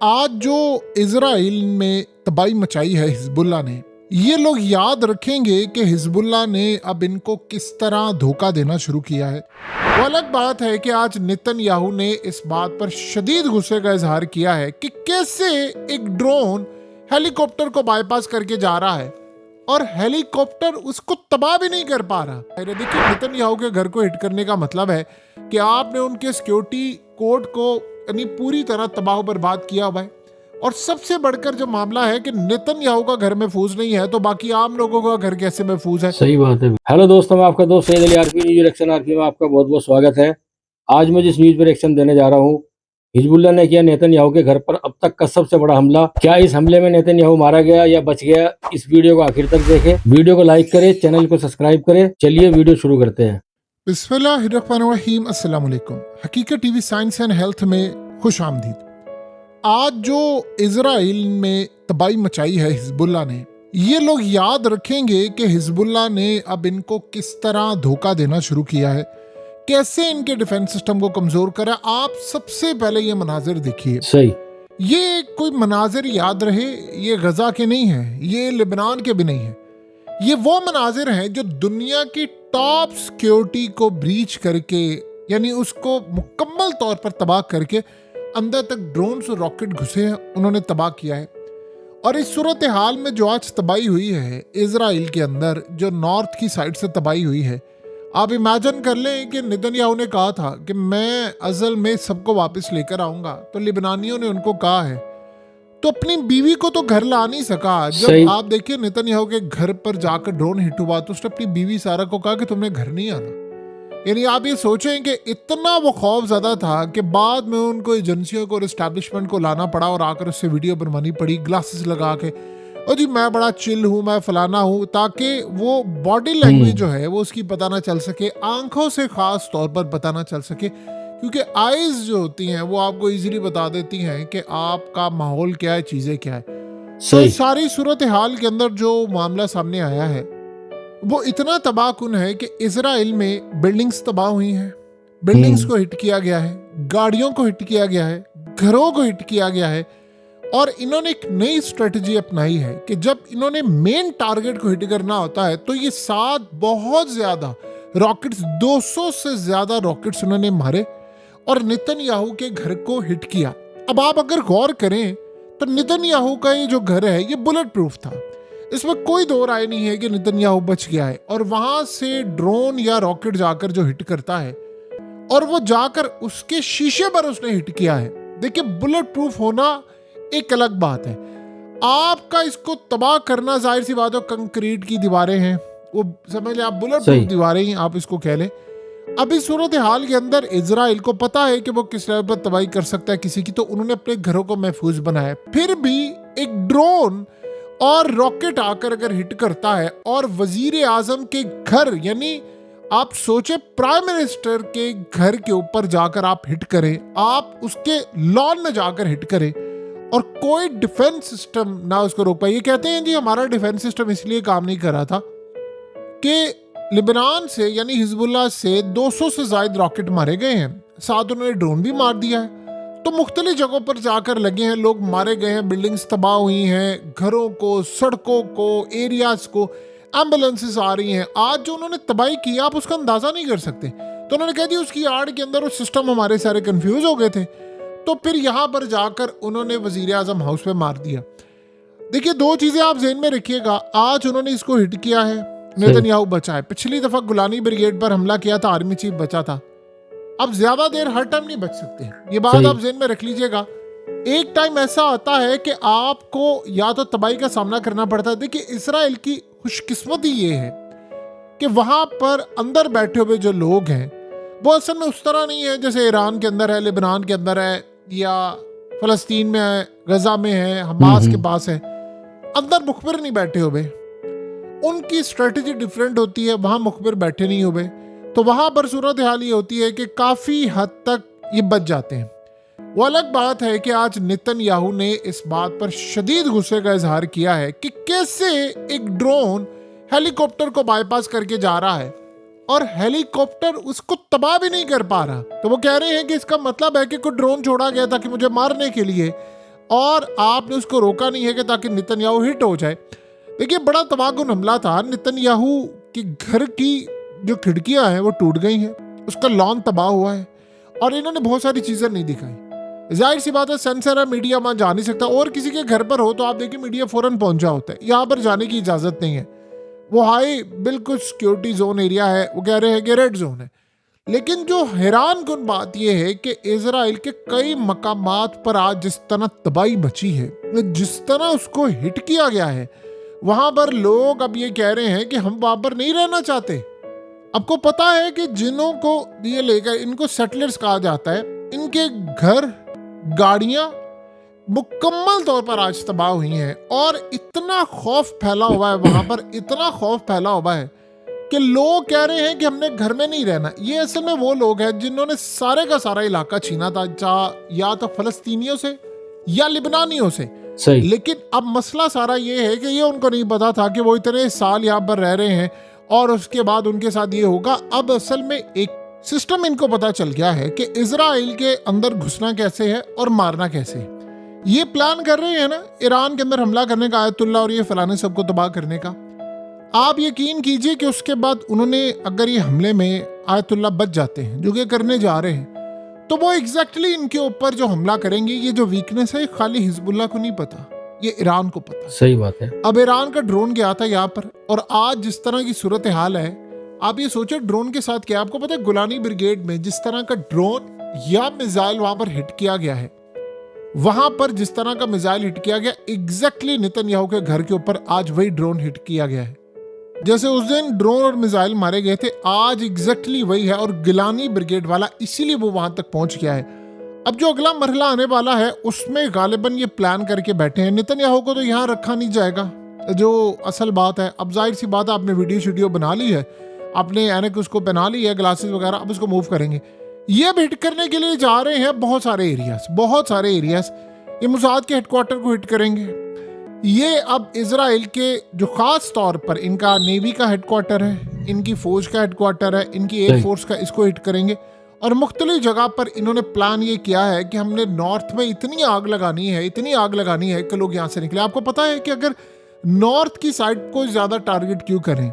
आज जो इजराइल में तबाही मचाई है हिजबुल्लाह ने, ये लोग याद रखेंगे कि हिजबुल्लाह ने अब इनको किस तरह धोखा देना शुरू किया है। वो अलग बात है कि आज नेतन्याहू ने इस बात पर शदीद गुस्से का इजहार किया है कि कैसे एक ड्रोन हेलीकॉप्टर को बाईपास करके जा रहा है और हेलीकॉप्टर उसको तबाह भी नहीं कर पा रहा। अरे देखिए, नेतन्याहू के घर को हिट करने का मतलब है कि आपने उनके सिक्योरिटी कोड को यानी पूरी तरह तबाह बर्बाद किया हुआ है। और सबसे बढ़कर जो मामला है कि नेतन्याहू का घर महफूज नहीं है तो बाकी आम लोगों का घर कैसे महफूज है। सही बात है। हेलो दोस्तों, मैं आपका दोस्त Syed Ali RP news reaction RP में आपका बहुत बहुत स्वागत है। आज मैं जिस न्यूज पर रिएक्शन देने जा रहा हूँ, हिजबुल्लाह ने किया नेतन्याहू के घर पर अब तक का सबसे बड़ा हमला। क्या इस हमले में नेतन्याहू मारा गया या बच गया? इस वीडियो को आखिर तक देखें, वीडियो को लाइक करें, चैनल को सब्सक्राइब करें। चलिए वीडियो शुरू करते हैं। बिस्मिल्लाहिर्रहमानिर्रहीम, अस्सलाम वालेकुम। हकीकत टीवी साइंस एंड हेल्थ में खुश आमदीद। आज जो इजराइल में तबाही मचाई है हिजबुल्लाह ने, ये लोग याद रखेंगे कि हिजबुल्लाह ने अब इनको किस तरह धोखा देना शुरू किया है, कैसे इनके डिफेंस सिस्टम को कमजोर करा। आप सबसे पहले ये मनाजिर देखिए। सही, ये कोई मनाजिर याद रहे, ये गजा के नहीं है, ये लेबनान के भी नहीं है। ये वो मनाजिर हैं जो दुनिया की टॉप सिक्योरिटी को ब्रीच करके, यानी उसको मुकम्मल तौर पर तबाह करके अंदर तक ड्रोन और रॉकेट घुसे हैं, उन्होंने तबाह किया है। और इस सूरत हाल में जो आज तबाही हुई है इजराइल के अंदर, जो नॉर्थ की साइड से तबाही हुई है, आप इमेजिन कर लें कि नेतन्याहू ने कहा था कि मैं अज़ल में सबको वापस लेकर आऊंगा, तो लिबनानियों ने उनको कहा है, तो अपनी बीवी को तो घर ला नहीं सका। जब आप देखिए नेतन्याहू के घर पर जाकर ड्रोन हिट हुआ तो उसने अपनी बीवी सारा को कहा कि तुमने घर नहीं आना। यानी आप ये सोचें कि इतना वो खौफ ज़्यादा था कि बाद में उनको एजेंसियों को और इस्टेब्लिशमेंट को लाना पड़ा और आकर उससे वीडियो बनवानी पड़ी ग्लासेस लगा के, और जी मैं बड़ा चिल हूँ, मैं फलाना हूँ, ताकि वो बॉडी लैंग्वेज जो है वो उसकी पता ना चल सके, आंखों से खास तौर पर पता ना चल सके, क्योंकि आईज जो होती हैं वो आपको इजीली बता देती हैं कि आपका माहौल क्या है, चीज़ें क्या है। तो इस सारी सूरत हाल के अंदर जो मामला सामने आया है वो इतना तबाहकुन है कि इजराइल में बिल्डिंग्स तबाह हुई हैं, बिल्डिंग्स को हिट किया गया है, गाड़ियों को हिट किया गया है, घरों को हिट किया गया है। और इन्होंने एक नई स्ट्रेटजी अपनाई है कि जब इन्होंने मेन टारगेट को हिट करना होता है तो ये 7 बहुत ज्यादा रॉकेट्स, 200 से ज्यादा रॉकेट्स उन्होंने मारे और नेतन्याहू के घर को हिट किया। अब आप अगर गौर करें तो नेतन्याहू का ये जो घर है ये बुलेट प्रूफ था, इसमें कोई दो राय नहीं है कि नेतन्याहू बच गया है। और वहां से ड्रोन या रॉकेट जाकर जो हिट करता है और वो जाकर उसके शीशे पर उसने हिट किया है। देखिए, बुलेट प्रूफ होना एक अलग बात है, आपका इसको तबाह करना जाहिर सी बात है, कंक्रीट की दीवारें हैं, वो समझ लें आप बुलेट प्रूफ दीवारें ही आप इसको कह लें। अब इस सूरत हाल के अंदर इजराइल को पता है कि वो किस लेवल पर तबाही कर सकता है किसी की, तो उन्होंने अपने घरों को महफूज बनाया। फिर भी एक ड्रोन और रॉकेट आकर अगर हिट करता है और वजीर आजम के घर, यानी आप सोचे प्राइम मिनिस्टर के घर के ऊपर जाकर आप हिट करें, आप उसके लॉन में जाकर हिट करें और कोई डिफेंस सिस्टम ना उसको रोक पाए। ये कहते हैं जी हमारा डिफेंस सिस्टम इसलिए काम नहीं कर रहा था कि लेबनान से यानी हिजबुल्लाह से 200 से ज्यादा रॉकेट मारे गए हैं, साथ उन्होंने ड्रोन भी मार दिया है, तो मुख्तलिफ जगहों पर जाकर लगे हैं, लोग मारे गए हैं, बिल्डिंग्स तबाह हुई हैं, घरों को, सड़कों को, एरियाज को, एम्बुलेंसेस आ रही हैं। आज जो उन्होंने तबाही की आप उसका अंदाजा नहीं कर सकते। तो उन्होंने कह दिया उसकी आड़ के अंदर वो सिस्टम हमारे सारे कंफ्यूज हो गए थे, तो फिर यहाँ पर जाकर उन्होंने वजीर आजम हाउस पे मार दिया। देखिए, 2 चीजें आप ज़हन में रखिएगा, आज उन्होंने इसको हिट किया है, नेतन्याहू बचा है। पिछली दफा गुलानी ब्रिगेड पर हमला किया था, आर्मी चीफ बचा था। अब ज्यादा देर हर टाइम नहीं बच सकते, ये बात आप ज़हन में रख लीजिएगा। एक टाइम ऐसा आता है कि आपको या तो तबाही का सामना करना पड़ता है। देखिए, इसराइल की खुशकिस्मती ये है कि वहां पर अंदर बैठे हुए जो लोग हैं वो असल में उस तरह नहीं है जैसे ईरान के अंदर है, लेबनान के अंदर है, या फलस्तीन में है, गजा में है, हमास के पास है। अंदर मुखबिर नहीं बैठे हुए, उनकी स्ट्रेटेजी डिफरेंट होती है, वहां मुखबिर बैठे नहीं हुए, तो वहां पर सूरत हाल ये होती है कि काफी हद तक ये बच जाते हैं। वो अलग बात है कि आज नेतन्याहू ने इस बात पर शदीद गुस्से का इजहार किया है कि कैसे एक ड्रोन हेलीकॉप्टर को बाईपास करके जा रहा है और हेलीकॉप्टर उसको तबाह भी नहीं कर पा रहा। तो वो कह रहे हैं कि इसका मतलब है कि कोई ड्रोन छोड़ा गया था कि मुझे मारने के लिए, और आपने उसको रोका नहीं है कि ताकि नेतन्याहू हिट हो जाए। देखिए, बड़ा तबाहकुन हमला था। नेतन्याहू के घर की जो खिड़कियां हैं वो टूट गई हैं, उसका लॉन तबाह हुआ है और इन्होंने बहुत सारी चीजें नहीं दिखाई। जाहिर सी बात है, सेंसर है, मीडिया वहां जा नहीं सकता। और किसी के घर पर हो तो आप देखिए मीडिया फौरन पहुंचा होता है, यहाँ पर जाने की इजाजत नहीं है। वो हाई बिल्कुल सिक्योरिटी जोन एरिया है, वो कह रहे हैं कि रेड जोन है। लेकिन जो हैरान कुन बात यह है कि इजराइल के कई मकामात पर आज जिस तरह तबाही मची है, जिस तरह उसको हिट किया गया है, वहां पर लोग अब ये कह रहे हैं कि हम वहां पर नहीं रहना चाहते। आपको पता है कि जिन्हों को ये लेकर, इनको सेटलर्स कहा जाता है, इनके घर, गाड़ियां मुकम्मल तौर पर आज तबाह हुई हैं और इतना खौफ फैला हुआ है वहां पर, इतना खौफ फैला हुआ है कि लोग कह रहे हैं कि हमने घर में नहीं रहना। ये असल में वो लोग हैं जिन्होंने सारे का सारा इलाका छीना था, या तो फलस्तीनियों से या लिबनानियों से। सही। लेकिन अब मसला सारा ये है कि ये उनको नहीं पता था कि वो इतने साल यहाँ पर रह रहे हैं और उसके बाद उनके साथ ये होगा। अब असल में एक सिस्टम इनको पता चल गया है कि इजराइल के अंदर घुसना कैसे है और मारना कैसे है। ये प्लान कर रहे हैं ना ईरान के अंदर हमला करने का, आयतुल्ला और ये फलाने सबको तबाह करने का। आप यकीन कीजिए कि उसके बाद उन्होंने, अगर ये हमले में आयतुल्ला बच जाते हैं जो कि करने जा रहे हैं, तो वो एग्जैक्टली इनके ऊपर जो हमला करेंगे, ये जो वीकनेस है खाली हिजबुल्लाह को नहीं पता, ये ईरान को पता। सही बात है। अब ईरान का ड्रोन गया था यहाँ पर, और आज जिस तरह की सूरत हाल है, आप ये सोचे ड्रोन के साथ क्या। आपको पता है गुलानी ब्रिगेड में जिस तरह का ड्रोन या मिसाइल वहां पर हिट किया गया है, वहां पर जिस तरह का मिसाइल हिट किया गया, एग्जैक्टली नेतन्याहू के घर के ऊपर आज वही ड्रोन हिट किया गया है। जैसे उस दिन ड्रोन और मिसाइल मारे गए थे, आज एग्जैक्टली वही है। और गिलानी ब्रिगेड वाला इसीलिए वो वहां तक पहुंच गया है। अब जो अगला मरहला आने वाला है उसमें गालिबन ये प्लान करके बैठे हैं। नेतन्याहू को तो यहाँ रखा नहीं जाएगा, जो असल बात है। अब जाहिर सी बात है, आपने वीडियो बना ली है, आपने एनक उसको पहना ली है, ग्लासेस वगैरह, अब उसको मूव करेंगे। ये अब हिट करने के लिए जा रहे हैं बहुत सारे एरियाज। ये मुसाद के हेडक्वार्टर को हिट करेंगे। ये अब इजराइल के जो खास तौर पर इनका नेवी का हेडक्वार्टर है, इनकी फौज का हेडक्वार्टर है, इनकी एयरफोर्स का, इसको हिट करेंगे। और मुख्तलिफ जगह पर इन्होंने प्लान ये किया है कि हमने नॉर्थ में इतनी आग लगानी है कि लोग यहाँ से निकले। आपको पता है कि अगर नॉर्थ की साइड को ज्यादा टारगेट क्यों करें,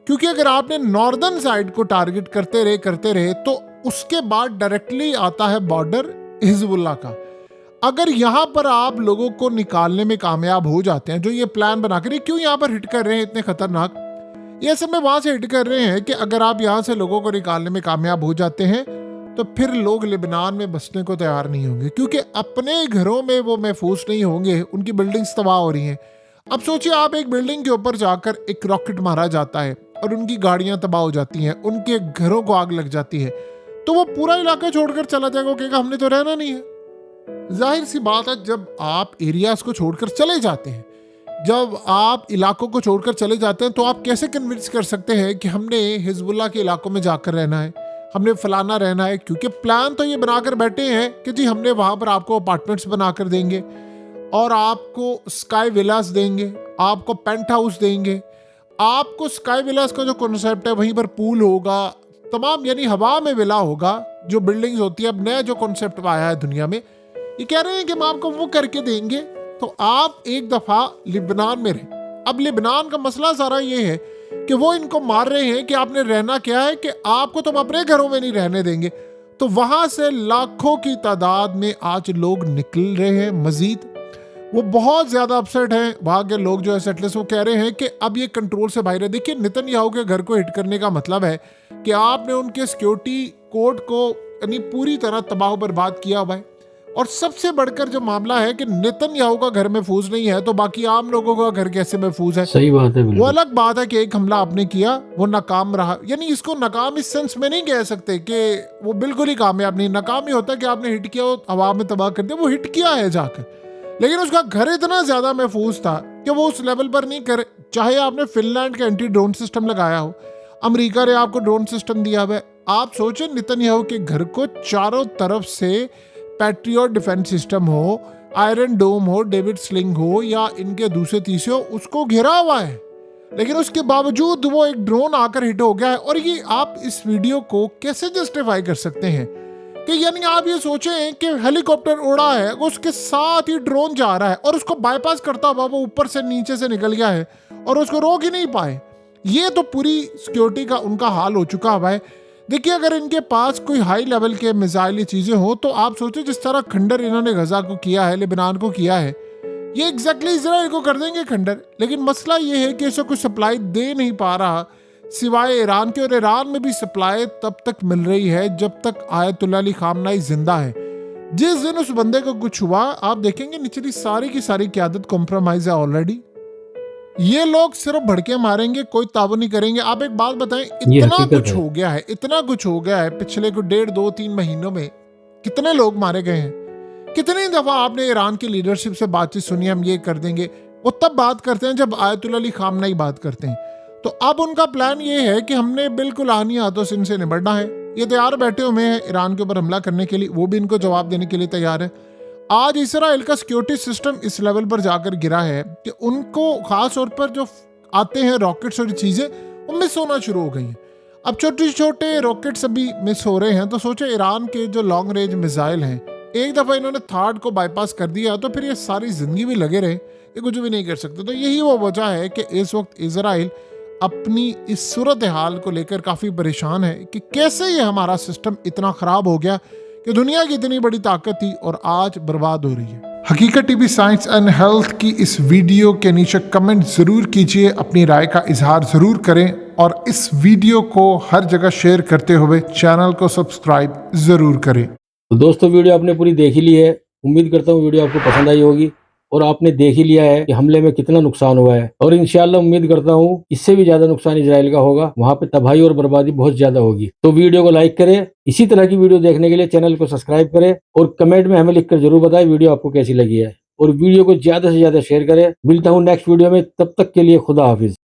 क्योंकि अगर आपने नॉर्दर्न साइड को टारगेट करते रहे तो उसके बाद डायरेक्टली आता है बॉर्डर हिजबुल्लाह का। अगर यहाँ पर आप लोगों को निकालने में कामयाब हो जाते हैं, जो ये प्लान बनाकर, क्यों यहाँ पर हिट कर रहे हैं इतने खतरनाक, ये सब में वहां से हिट कर रहे हैं कि अगर आप यहाँ से लोगों को निकालने में कामयाब हो जाते हैं तो फिर लोग लिबनान में बसने को तैयार नहीं होंगे, क्योंकि अपने घरों में वो महफूज नहीं होंगे, उनकी बिल्डिंग्स तबाह हो रही हैं। अब सोचिए, आप एक बिल्डिंग के ऊपर जाकर एक रॉकेट मारा जाता है और उनकी गाड़ियां तबाह हो जाती हैं, उनके घरों को आग लग जाती है, तो वो पूरा इलाका छोड़कर चला जाएगा, वो कहेगा हमने तो रहना नहीं है। जाहिर सी बात है, जब आप एरियाज को छोड़कर चले जाते हैं, जब आप इलाकों को छोड़कर चले जाते हैं, तो आप कैसे कन्विंस कर सकते हैं कि हमने हिजबुल्लाह के इलाकों में जाकर रहना है, हमने फलाना रहना है। क्योंकि प्लान तो ये बनाकर बैठे हैं कि जी हमने वहां पर आपको अपार्टमेंट्स बनाकर देंगे और आपको स्काई विलास देंगे, आपको पेंट हाउस देंगे। आपको स्काई विलास का जो कॉन्सेप्ट है, वहीं पर पूल होगा, तमाम यानी हवा में विला होगा, जो बिल्डिंग्स होती है। अब नया जो कॉन्सेप्ट आया है दुनिया में, ये कह रहे हैं कि हम आपको वो करके देंगे तो आप एक दफा लिबनान में रहें। अब लिबनान का मसला सारा ये है कि वो इनको मार रहे हैं कि आपने रहना क्या है, कि आपको तुम अपने घरों में नहीं रहने देंगे। तो वहां से लाखों की तादाद में आज लोग निकल रहे हैं। मजीद वो बहुत ज्यादा अपसेट हैं, वहां के लोग जो है सेटलर्स, वो कह रहे हैं कि अब ये कंट्रोल से बाहर है। देखिए, नेतन्याहू के घर को हिट करने का मतलब है कि आपने उनके सिक्योरिटी कोड को यानी पूरी तरह तबाह बर्बाद किया हुआ है। और सबसे बढ़कर जो मामला है कि नेतन्याहू का घर महफूज नहीं है, तो बाकी आम लोगों का घर कैसे महफूज है? सही बात है। वो अलग बात है कि एक हमला आपने किया, वो नाकाम रहा, यानी इसको नाकाम इस सेंस में नहीं कह सकते कि वो बिल्कुल ही कामयाब नहीं। नाकाम ही होता है कि आपने हिट किया, हवा में तबाह कर दिया, वो हिट किया है जाकर, लेकिन उसका घर इतना ज्यादा महफूज था कि वो उस लेवल पर नहीं करे। चाहे आपने फिनलैंड का एंटी ड्रोन सिस्टम लगाया हो, अमेरिका ने आपको ड्रोन सिस्टम दिया हुआ है। आप सोचे नेतन्याहू के घर को चारों तरफ से पैट्रियट डिफेंस सिस्टम हो, आयरन डोम हो, डेविड स्लिंग हो या इनके दूसरे तीसरे हो, उसको घिरा हुआ है, लेकिन उसके बावजूद वो एक ड्रोन आकर हिट हो गया है। और ये आप इस वीडियो को कैसे जस्टिफाई कर सकते हैं कि यानी आप ये सोचें कि हेलीकॉप्टर उड़ा है, उसके साथ ही ड्रोन जा रहा है और उसको बाईपास करता हुआ वो ऊपर से नीचे से निकल गया है और उसको रोक ही नहीं पाए। ये तो पूरी सिक्योरिटी का उनका हाल हो चुका हुआ है। देखिए, अगर इनके पास कोई हाई लेवल के मिसाइल चीजें हो तो आप सोचो जिस तरह खंडर इन्होंने गजा को किया है, लेबनान को किया है, ये एग्जैक्टली इजराइल को कर देंगे खंडर। लेकिन मसला ये है कि इसे कोई सप्लाई दे नहीं पा रहा सिवाय ईरान के, और ईरान में भी सप्लाई तब तक मिल रही है जब तक आयतुल्लाह अली खामनाई जिंदा है। जिस दिन उस बंदे को कुछ हुआ, आप देखेंगे निचली सारी की सारी क्यादत कॉम्प्रोमाइज है ऑलरेडी। ये लोग सिर्फ भड़के मारेंगे, कोई ताबू नहीं करेंगे। आप एक बात बताएं, इतना कुछ हो गया है, इतना कुछ हो गया है पिछले को 1.5, 2, 3 महीनों में कितने लोग मारे गए हैं। कितनी दफा आपने ईरान की लीडरशिप से बातचीत सुनी, हम ये कर देंगे, वो तब बात करते हैं जब आयतुल्लाह अली खामनाई बात करते हैं। तो अब उनका प्लान ये है कि हमने बिल्कुल आनी हाथों से इनसे निपटना है। ये तैयार बैठे हुए हैं ईरान के ऊपर हमला करने के लिए, वो भी इनको जवाब देने के लिए तैयार है। आज इसराइल का सिक्योरिटी सिस्टम इस लेवल पर जाकर गिरा है कि उनको खास तौर पर जो आते हैं रॉकेट्स और चीजें, वो मिस होना शुरू हो गई हैं। अब छोटे छोटे रॉकेट्स अभी मिस हो रहे हैं, तो सोचो ईरान के जो लॉन्ग रेंज मिसाइल हैं, एक दफा इन्होंने थार्ड को बाईपास कर दिया तो फिर ये सारी जिंदगी भी लगे रहे, ये कुछ भी नहीं कर सकते। तो यही वो वजह है कि इस वक्त इजराइल अपनी इस सूरत हाल को लेकर काफी परेशान है कि कैसे ये हमारा सिस्टम इतना खराब हो गया कि दुनिया की इतनी बड़ी ताकत थी और आज बर्बाद हो रही है। हकीकत टीवी साइंस एंड हेल्थ की इस वीडियो के नीचे कमेंट जरूर कीजिए, अपनी राय का इजहार जरूर करें और इस वीडियो को हर जगह शेयर करते हुए चैनल को सब्सक्राइब जरूर करें। तो दोस्तों, वीडियो आपने पूरी देख ही ली है। उम्मीद करता हूँ वीडियो आपको पसंद आई होगी और आपने देख ही लिया है कि हमले में कितना नुकसान हुआ है, और इंशाल्लाह उम्मीद करता हूँ इससे भी ज्यादा नुकसान इजराइल का होगा, वहां पे तबाही और बर्बादी बहुत ज्यादा होगी। तो वीडियो को लाइक करें, इसी तरह की वीडियो देखने के लिए चैनल को सब्सक्राइब करें और कमेंट में हमें लिखकर जरूर बताएं वीडियो आपको कैसी लगी है, और वीडियो को ज्यादा से ज्यादा शेयर करें। मिलता हूँ नेक्स्ट वीडियो में, तब तक के लिए खुदा हाफिज।